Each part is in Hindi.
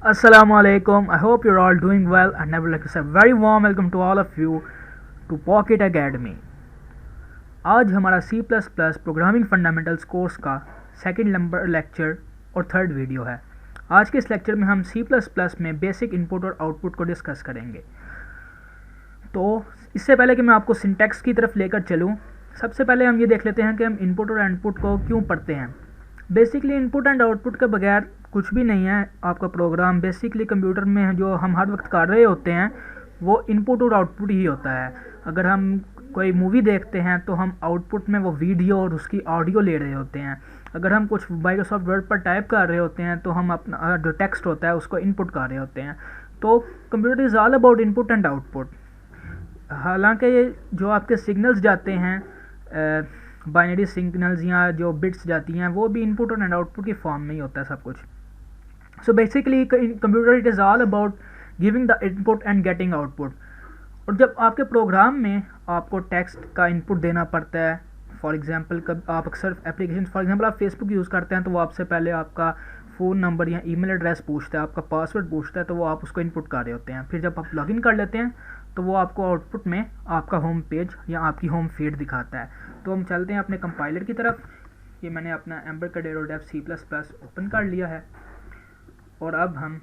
Assalamualaikum. I hope you're all doing well and I would like to say very warm welcome to all of you to Pocket Academy. आज हमारा C++ प्रोग्रामिंग फंडामेंटल्स कोर्स का सेकंड नंबर लेक्चर और थर्ड वीडियो है। आज के इस लेक्चर में हम C++ में बेसिक इनपुट और आउटपुट को डिस्कस करेंगे। तो इससे पहले कि मैं आपको सिंटैक्स की तरफ लेकर चलूँ, सबसे पहले हम ये देख लेते हैं कि हम इनपुट और आउटपुट को क्यों पढ़ते हैं। बेसिकली इनपुट एंड आउटपुट के बगैर कुछ भी नहीं है आपका प्रोग्राम। बेसिकली कंप्यूटर में जो हम हर वक्त कर रहे होते हैं वो इनपुट और आउटपुट ही होता है। अगर हम कोई मूवी देखते हैं तो हम आउटपुट में वो वीडियो और उसकी ऑडियो ले रहे होते हैं। अगर हम कुछ माइक्रोसॉफ्ट वर्ड पर टाइप कर रहे होते हैं तो हम अपना जो टेक्स्ट होता है उसको इनपुट कर रहे होते हैं। तो computer is all about input and output. हालांकि ये जो आपके सिग्नल्स जाते हैं, बाइनरी सिग्नल्स या जो बिट्स जाती हैं, वो भी इनपुट और आउटपुट की फॉर्म में ही होता है सब कुछ। So basically computer it is all about giving the input and getting output. और जब आपके प्रोग्राम में आपको टेक्स्ट का इनपुट देना पड़ता है, फॉर एग्जांपल आप अक्सर एप्लीकेशन, फॉर एग्जांपल आप फेसबुक यूज़ करते हैं तो वो आपसे पहले आपका फ़ोन नंबर या ईमेल एड्रेस पूछता है, आपका पासवर्ड पूछता है, तो वो आप उसको इनपुट कर रहे होते हैं। फिर जब आप लॉगिन कर लेते हैं तो वो आपको आउटपुट में आपका होम पेज या आपकी होम फीड दिखाता है। तो हम चलते हैं अपने कंपाइलर की तरफ। ये मैंने अपना एम्बेडेड डेव C++ ओपन कर लिया है और अब हम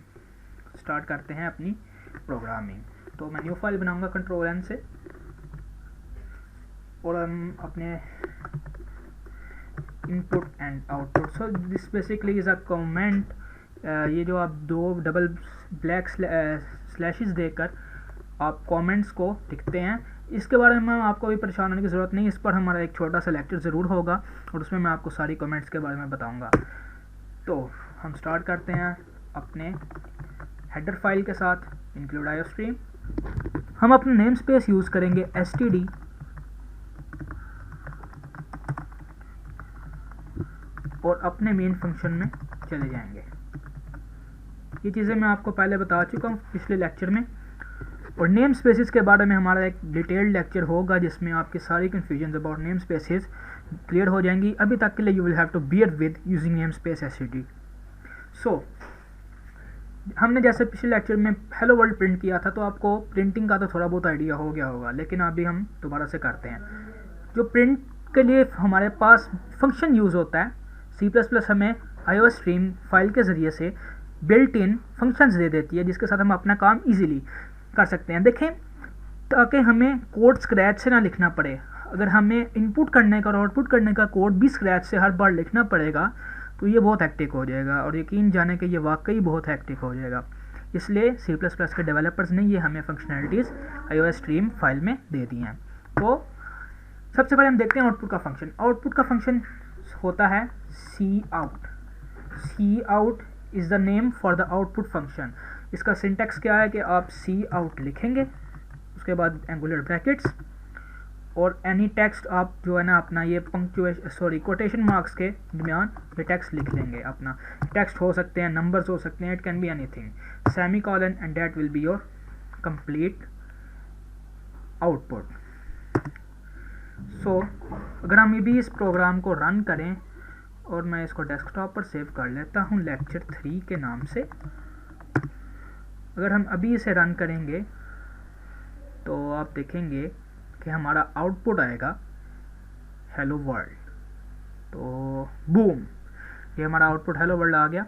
स्टार्ट करते हैं अपनी प्रोग्रामिंग। तो मैं न्यू फाइल बनाऊंगा Ctrl+N से और हम अपने input and output. So this basically is a comment. ये जो आप दो डबल ब्लैक स्लैशेस देकर आप कमेंट्स को लिखते हैं, इसके बारे में आपको भी परेशान होने की ज़रूरत नहीं। इस पर हमारा एक छोटा सा लेक्चर ज़रूर होगा और उसमें मैं आपको सारी कमेंट्स के बारे में बताऊंगा। तो हम स्टार्ट करते हैं अपने हेडर फाइल के साथ इंक्लूड आईओस्ट्रीम। हम अपना नेम स्पेस यूज़ करेंगे std और अपने मेन फंक्शन में चले जाएंगे। ये चीज़ें मैं आपको पहले बता चुका हूँ पिछले लेक्चर में। और नेम स्पेसेस के बारे में हमारा एक डिटेल्ड लेक्चर होगा जिसमें आपकी सारी confusion about name spaces clear हो जाएंगी। अभी तक के लिए you will have to bear with using name space std। So हमने जैसे पिछले लेक्चर में हेलो वर्ल्ड प्रिंट किया था तो आपको प्रिंटिंग का तो थोड़ा बहुत आइडिया हो गया होगा, लेकिन अभी हम दोबारा से करते हैं। जो प्रिंट के लिए हमारे पास फंक्शन यूज़ होता है, C++ हमें आईओस्ट्रीम फाइल के ज़रिए से बिल्ट इन फंक्शंस दे देती है जिसके साथ हम अपना काम ईजिली कर सकते हैं। देखें, ताकि हमें कोड स्क्रैच से ना लिखना पड़े। अगर हमें इनपुट करने का और आउटपुट करने का कोड भी स्क्रैच से हर बार लिखना पड़ेगा तो ये बहुत हेक्टिक हो जाएगा और यकीन जाने कि ये वाकई बहुत हेक्टिक हो जाएगा। इसलिए C++ के डेवलपर्स ने ये हमें फंक्शनैलिटीज़ आईओस्ट्रीम फाइल में दे दी हैं। तो सबसे पहले हम देखते हैं आउटपुट का फंक्शन। आउटपुट का फंक्शन होता है cout। cout is the name for the output function. इसका सिंटैक्स क्या है कि आप cout लिखेंगे, उसके बाद एंगुलर ब्रैकेट्स और एनी टेक्स्ट आप जो है ना अपना ये कोटेशन मार्क्स के दरमियान ये टेक्स्ट लिख लेंगे। अपना टेक्स्ट हो सकते हैं, नंबर्स हो सकते हैं, it can be anything, semicolon and that will be your complete output. So अगर हम ये भी इस प्रोग्राम को रन करें और मैं इसको डेस्कटॉप पर सेव कर लेता हूँ लेक्चर 3 के नाम से। अगर हम अभी इसे रन करेंगे तो आप देखेंगे कि हमारा आउटपुट आएगा हेलो वर्ल्ड। तो बूम, ये हमारा आउटपुट हेलो वर्ल्ड आ गया।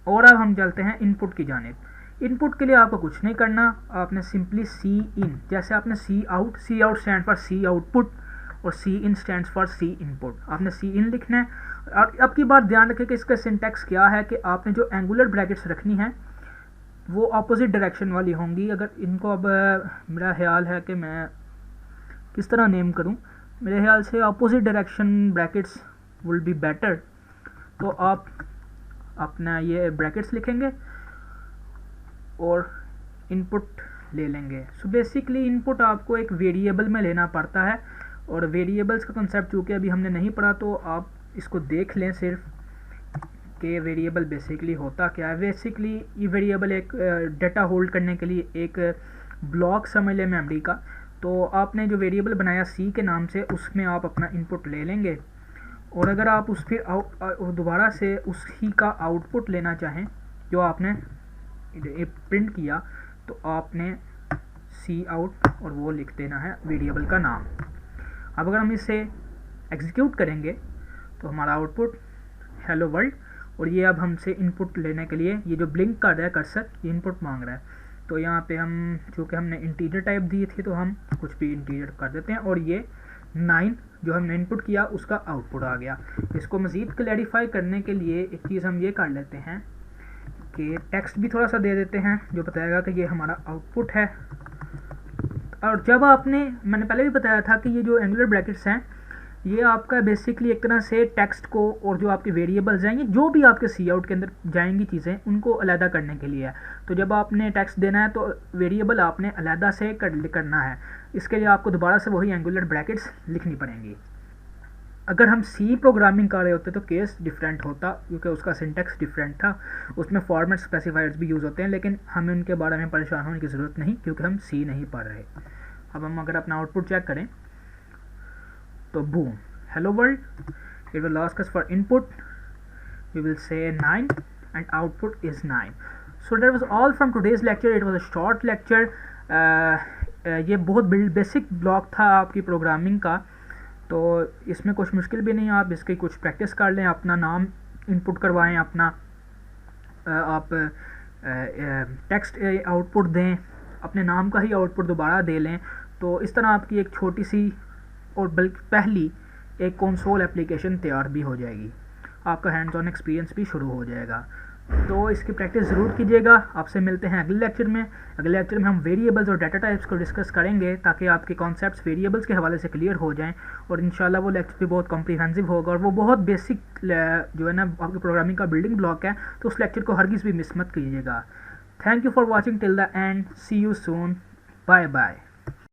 और अब हम चलते हैं इनपुट की जानिब। इनपुट के लिए आपको कुछ नहीं करना, आपने सिंपली इन, जैसे आपने cout stand for C output और in stand for C input, आपने इन लिखना है। और अब की बात ध्यान रखें कि इसका सिंटैक्स क्या है कि आपने जो एंगुलर ब्रैकेट्स रखनी है वो अपोजिट डायरेक्शन वाली होंगी। अगर इनको अब मेरा ख्याल है कि मैं किस तरह नेम करूं, मेरे ख्याल से opposite direction brackets will be better. तो आप अपना ये ब्रैकेट्स लिखेंगे और इनपुट ले लेंगे। सो बेसिकली इनपुट आपको एक वेरिएबल में लेना पड़ता है और वेरिएबल्स का कंसेप्ट चूँकि अभी हमने नहीं पढ़ा तो आप इसको देख लें सिर्फ कि वेरिएबल बेसिकली होता क्या है। बेसिकली ये वेरिएबल एक डाटा होल्ड करने के लिए एक ब्लॉक समझ लें मेमोरी का। तो आपने जो वेरिएबल बनाया C के नाम से उसमें आप अपना इनपुट ले लेंगे और अगर आप उस फिर दोबारा से उसी का आउटपुट लेना चाहें जो आपने प्रिंट किया तो आपने सी आउट और वो लिख देना है वेरिएबल का नाम। अब अगर हम इसे एग्जीक्यूट करेंगे तो हमारा आउटपुट हेलो वर्ल्ड, और ये अब हमसे इनपुट लेने के लिए ये जो ब्लिंक कर रहा है कर्सर, ये इनपुट मांग रहा है। तो यहाँ पे हम चूँकि हमने इंटीजर टाइप दी थी तो हम कुछ भी इंटीजर कर देते हैं, और ये 9 जो हमने इनपुट किया उसका आउटपुट आ गया। इसको मज़ीद क्लैरिफाई करने के लिए एक चीज़ हम ये कर लेते हैं कि टेक्स्ट भी थोड़ा सा दे देते हैं जो बताएगा कि ये हमारा आउटपुट है। और जब मैंने पहले भी बताया था कि ये जो एंगुलर ब्रैकेट्स हैं ये आपका बेसिकली एक तरह से टेक्स्ट को और जो आपके वेरिएबल्स हैं, ये जो भी आपके सी आउट के अंदर जाएंगी चीज़ें, उनको अलहदा करने के लिए है। तो जब आपने टेक्स्ट देना है तो वेरिएबल आपने अलहदा से करना है। इसके लिए आपको दोबारा से वही एंगुलर ब्रैकेट्स लिखनी पड़ेंगी। अगर हम सी प्रोग्रामिंग कर रहे होते तो केस डिफरेंट होता, क्योंकि उसका सिंटेक्स डिफरेंट था, उसमें फॉर्मेट स्पेसिफायर्स भी यूज़ होते हैं, लेकिन हमें उनके बारे में परेशान होने की ज़रूरत नहीं क्योंकि हम सी नहीं पढ़ रहे। अब हम अगर अपना आउटपुट चेक करें तो boom, hello world, it will ask us for input, we will say 9 and output is 9. So that was all from today's lecture. It was a short lecture. ये बहुत बेसिक ब्लॉक था आपकी प्रोग्रामिंग का, तो इसमें कुछ मुश्किल भी नहीं है। आप इसकी कुछ प्रैक्टिस कर लें, अपना नाम इनपुट करवाएं, अपना आप टेक्स्ट आउटपुट दें, अपने नाम का ही आउटपुट दोबारा दे लें। तो इस तरह आपकी एक छोटी सी और बल्कि पहली एक कंसोल एप्लीकेशन तैयार भी हो जाएगी, आपका हैंड्स ऑन एक्सपीरियंस भी शुरू हो जाएगा। तो इसकी प्रैक्टिस ज़रूर कीजिएगा। आपसे मिलते हैं अगले लेक्चर में। अगले लेक्चर में हम वेरिएबल्स और डाटा टाइप्स को डिस्कस करेंगे ताकि आपके कॉन्सेप्ट्स वेरिएबल्स के हवाले से क्लियर हो जाएं, और इंशाल्लाह वो लेक्चर भी बहुत कॉम्प्रिहेंसिव होगा और वो बहुत बेसिक जो है ना आपकी प्रोग्रामिंग का बिल्डिंग ब्लॉक है। तो उस लेक्चर को हरगिज़ भी मिस मत कीजिएगा। Thank you for watching till the end, see you soon, bye bye.